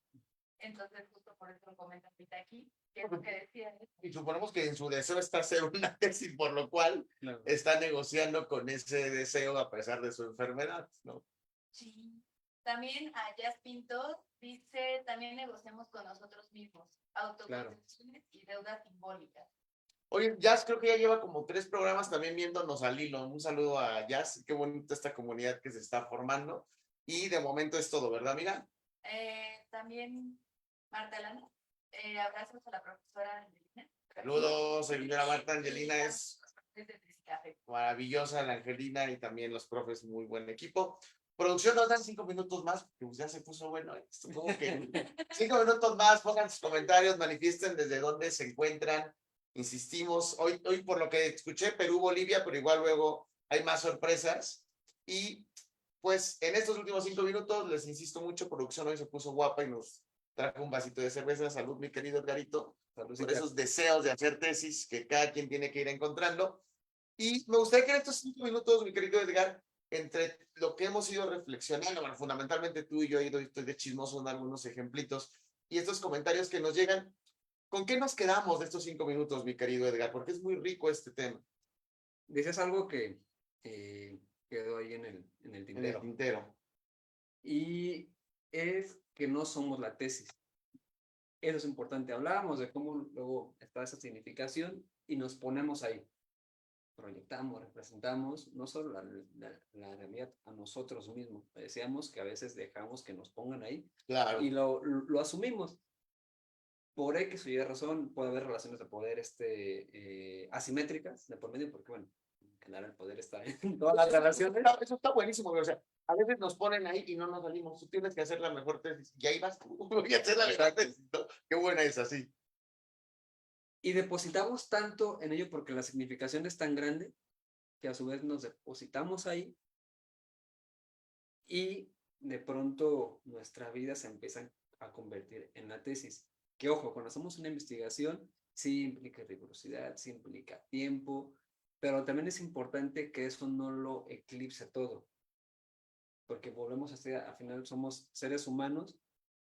Entonces, justo por eso lo comento ahorita aquí, que es lo que decía. Y suponemos que en su deseo está hacer una tesis, por lo cual Claro. está negociando con ese deseo a pesar de su enfermedad, ¿no? Sí. También a Jazz Pinto dice, también negociamos con nosotros mismos, autoconcepciones y deudas simbólicas. Oye, Jazz creo que ya lleva como 3 programas también viéndonos al hilo. Un saludo a Jazz, qué bonita esta comunidad que se está formando. Y de momento es todo, ¿verdad, amiga? También Marta Lana, abrazos a la profesora Angelina. Saludos, señora Marta. Angelina es Desde Tezcafé. maravillosa, la Angelina y también los profes, muy buen equipo. Producción, nos dan 5 minutos más, porque pues ya se puso bueno. Supongo que 5 minutos más, pongan sus comentarios, manifiesten desde dónde se encuentran. Insistimos, hoy por lo que escuché, Perú, Bolivia, pero igual luego hay más sorpresas. Y pues en estos últimos 5 minutos, les insisto mucho, producción hoy se puso guapa y nos trajo un vasito de cerveza. Salud, mi querido Edgarito, por esos deseos de hacer tesis que cada quien tiene que ir encontrando. Y me gustaría que en estos 5 minutos, mi querido Edgar, entre lo que hemos ido reflexionando, bueno, fundamentalmente tú y yo he ido, estoy de chismoso en algunos ejemplitos, y estos comentarios que nos llegan, ¿con qué nos quedamos de estos 5 minutos, mi querido Edgar? Porque es muy rico este tema. Dices algo que quedó ahí en el En el tintero. tintero. Y es que no somos la tesis. Eso es importante. Hablábamos de cómo luego está esa significación y nos ponemos ahí. Proyectamos, representamos no solo la realidad a nosotros mismos. Decíamos que a veces dejamos que nos pongan ahí Claro. y lo asumimos. Por X o Y razón puede haber relaciones de poder asimétricas de por medio, porque bueno, claro, el poder está en todas las relaciones. Eso está buenísimo, o sea, a veces nos ponen ahí y no nos salimos. Tú tienes que hacer la mejor tesis. Y ahí vas tú, voy a hacer la mejor tesis, ¿no? Qué buena es así. Y depositamos tanto en ello porque la significación es tan grande que a su vez nos depositamos ahí y de pronto nuestra vida se empieza a convertir en la tesis. Que ojo, cuando hacemos una investigación, sí implica rigurosidad, sí implica tiempo, pero también es importante que eso no lo eclipse todo. Porque volvemos a ser, al final somos seres humanos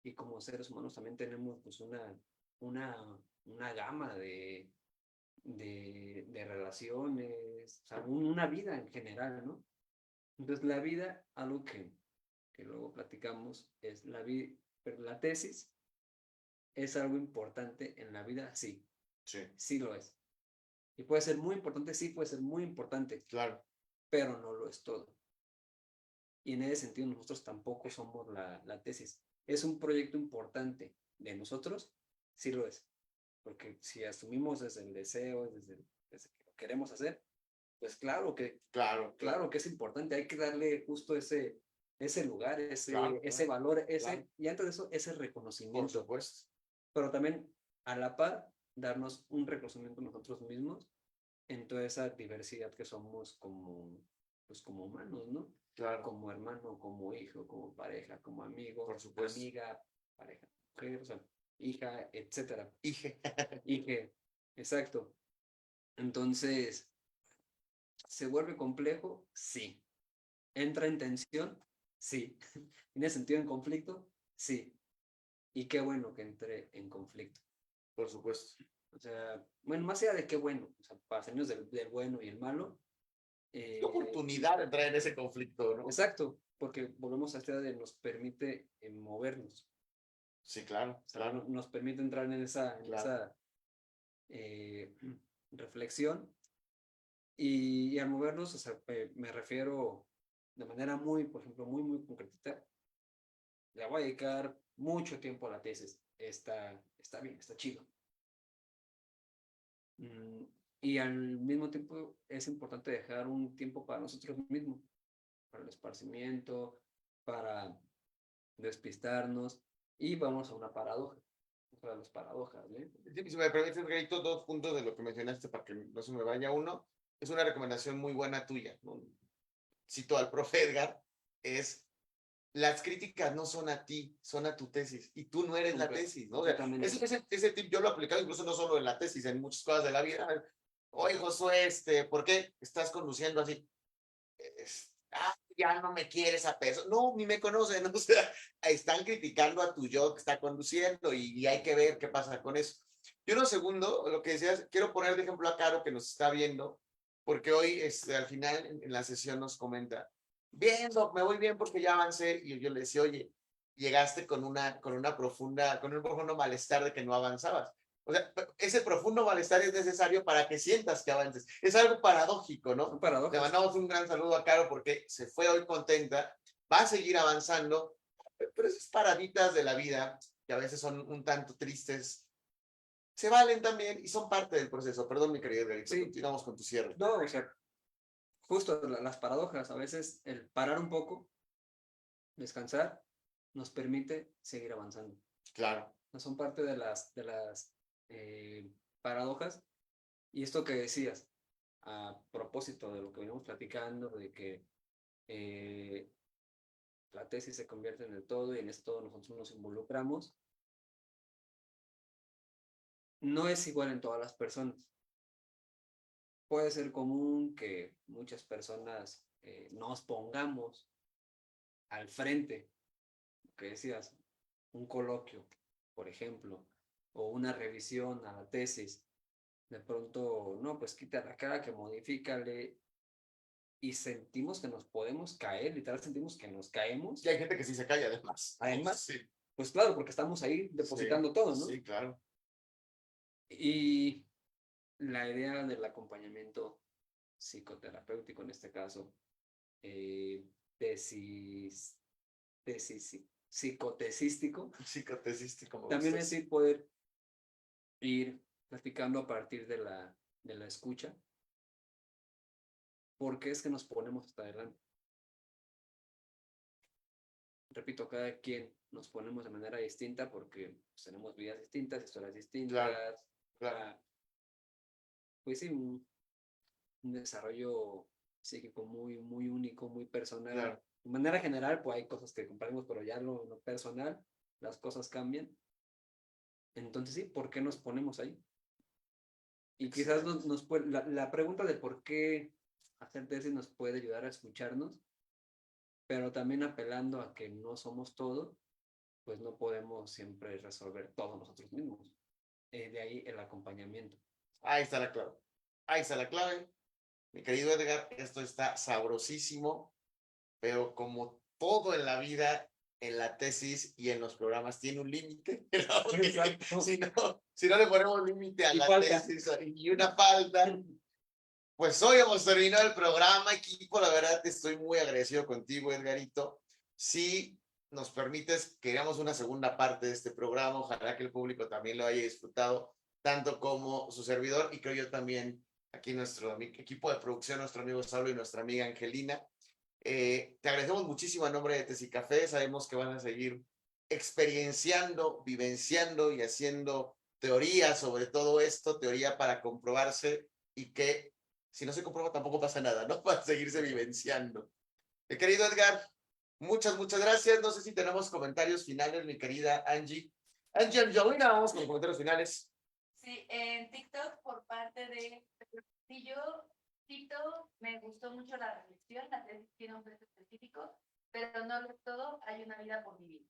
y como seres humanos también tenemos pues una gama de relaciones, o sea, una vida en general, ¿no? Entonces la vida, algo que luego platicamos, es la vida, pero la tesis es algo importante en la vida, sí, sí lo es. Y puede ser muy importante, sí, puede ser muy importante, Claro. pero no lo es todo. Y en ese sentido nosotros tampoco somos la tesis. ¿Es un proyecto importante de nosotros? Sí lo es. Porque si asumimos desde el deseo, desde que lo queremos hacer, pues claro que es importante. Hay que darle justo ese lugar, ese valor, y antes de eso, ese reconocimiento. Por supuesto. Pero también, a la par, darnos un reconocimiento nosotros mismos en toda esa diversidad que somos como humanos, ¿no? Claro. Como hermano, como hijo, como pareja, como amigo, Por supuesto. amiga, pareja, mujer, o sea, hija, etcétera. Hije. Exacto. Entonces, ¿se vuelve complejo? Sí. ¿Entra en tensión? Sí. ¿Tiene sentido en conflicto? Sí. Y qué bueno que entre en conflicto. Por supuesto. O sea, bueno, más allá de qué bueno, o sea, para años del bueno y el malo. Qué oportunidad de entrar en ese conflicto, ¿no? Exacto, porque volvemos a esta idea de nos permite movernos. Sí, claro, O sea, nos permite entrar en esa reflexión y al movernos, o sea, me refiero de manera muy, por ejemplo, muy concreta. Le voy a dedicar mucho tiempo a la tesis. Está bien, está chido. Y al mismo tiempo es importante dejar un tiempo para nosotros mismos, para el esparcimiento, para despistarnos, y vamos a una paradoja. O sea, las paradojas, ¿eh? Si me permites, Grito, 2 puntos de lo que mencionaste para que no se me vaya uno. Es una recomendación muy buena tuya, ¿no? Cito al profe Edgar, es las críticas no son a ti, son a tu tesis, y tú no eres la tesis, ¿no? O sea, ese tip yo lo he aplicado incluso no solo en la tesis, en muchas cosas de la vida. Oye, Josué, ¿por qué estás conduciendo así? ya no me quieres a peso. No, ni me conocen, o sea, están criticando a tu yo que está conduciendo y hay que ver qué pasa con eso. Y uno segundo, lo que decías, quiero poner de ejemplo a Caro que nos está viendo, porque hoy al final en la sesión nos comenta, bien, Doc, me voy bien porque ya avancé, y yo le decía, oye, llegaste con un profundo malestar de que no avanzabas. O sea, ese profundo malestar es necesario para que sientas que avances. Es algo paradójico, ¿no? Son Le paradojas. mandamos un gran saludo a Caro porque se fue hoy contenta, va a seguir avanzando, pero esas paraditas de la vida, que a veces son un tanto tristes, se valen también y son parte del proceso. Perdón, mi querido Edgarito, Sí. continuamos con tu cierre. No, o sea, justo las paradojas, a veces el parar un poco, descansar, nos permite seguir avanzando. Claro. No son parte de las paradojas. Y esto que decías, a propósito de lo que venimos platicando, de que la tesis se convierte en el todo y en esto nosotros nos involucramos, no es igual en todas las personas. Puede ser común que muchas personas nos pongamos al frente, lo que decías, un coloquio, por ejemplo, o una revisión a la tesis. De pronto, no, pues quita la cara, que modifícale, y sentimos que nos podemos caer, literal sentimos que nos caemos. Y hay gente que sí se calla, además. Además, sí. Pues claro, porque estamos ahí depositando Sí, todo, ¿no? Sí, claro. Y la idea del acompañamiento psicoterapéutico, en este caso, tesis, psicotesístico, Psicotesístico, también es poder ir platicando a partir de la escucha, porque es que nos ponemos hasta adelante. Repito, cada quien nos ponemos de manera distinta porque pues, tenemos vidas distintas, historias distintas. Claro. Pues sí, un desarrollo psíquico muy, muy único, muy personal. Claro. De manera general, pues hay cosas que compartimos, pero ya lo personal, las cosas cambian. Entonces sí, ¿por qué nos ponemos ahí? Y quizás la pregunta de por qué hacer tesis nos puede ayudar a escucharnos, pero también apelando a que no somos todo, pues no podemos siempre resolver todo nosotros mismos. De ahí el acompañamiento. Ahí está la clave. Ahí está la clave. Mi querido Edgar, esto está sabrosísimo, pero como todo en la vida, en la tesis y en los programas tiene un límite. Si no le ponemos límite a la tesis y una falta, pues hoy hemos terminado el programa, equipo. La verdad, estoy muy agradecido contigo, Edgarito. Si nos permites, queríamos una segunda parte de este programa. Ojalá que el público también lo haya disfrutado, tanto como su servidor, y creo yo también aquí nuestro equipo de producción, nuestro amigo Saulo y nuestra amiga Angelina. Te agradecemos muchísimo en nombre de Tesicafé. Sabemos que van a seguir experienciando, vivenciando y haciendo teoría sobre todo esto, teoría para comprobarse, y que si no se comprueba tampoco pasa nada, ¿no? Para seguirse vivenciando. Querido Edgar, muchas gracias. No sé si tenemos comentarios finales, mi querida Angie. Angie Angelina, vamos con los comentarios finales. Sí, en TikTok por parte de Tito, me gustó mucho la reflexión, la tesis tiene un precio específico, pero no lo es todo, hay una vida por vivir.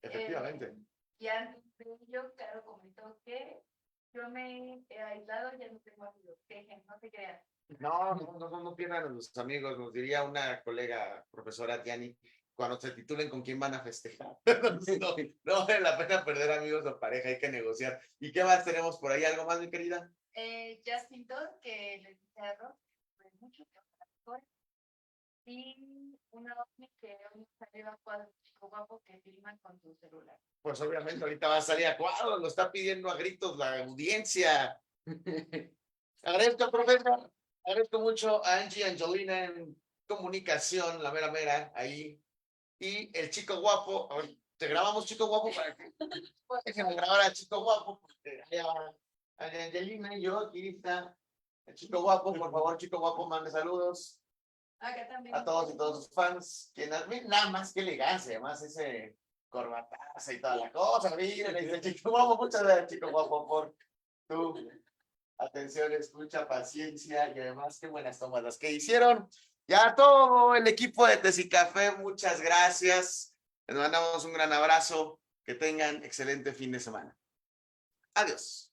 Efectivamente. Y antes de ello, Caro comentó que yo me he aislado, ya no tengo amigos, quejen, no se crean. No pierdan a los amigos, nos diría una colega profesora Tiani, cuando se titulen con quién van a festejar. No vale la pena perder amigos o pareja, hay que negociar. ¿Y qué más tenemos por ahí? ¿Algo más, mi querida? Justin Todd, que les dice a Rob, que mucho, que mejor. Y una ovni que hoy salió a cuadro, chico guapo, que filman con tu celular. Pues obviamente ahorita va a salir a cuadro, lo está pidiendo a gritos la audiencia. Agradezco, profesor. Agradezco mucho a Angie Angelina en comunicación, la mera, ahí. Y el chico guapo, te grabamos chico guapo para que déjenme grabar al chico guapo, porque allá va Angelina y yo, aquí está el chico guapo. Por favor, chico guapo, mande saludos Acá también. a todos y todos sus fans. Que nada más que elegancia, además ese corbataza y toda la cosa. Miren, el chico guapo, muchas gracias, chico guapo, por tu atención, escucha, paciencia y además qué buenas tomas las que hicieron. Ya todo el equipo de Tesicafé, muchas gracias. Les mandamos un gran abrazo. Que tengan excelente fin de semana. Adiós.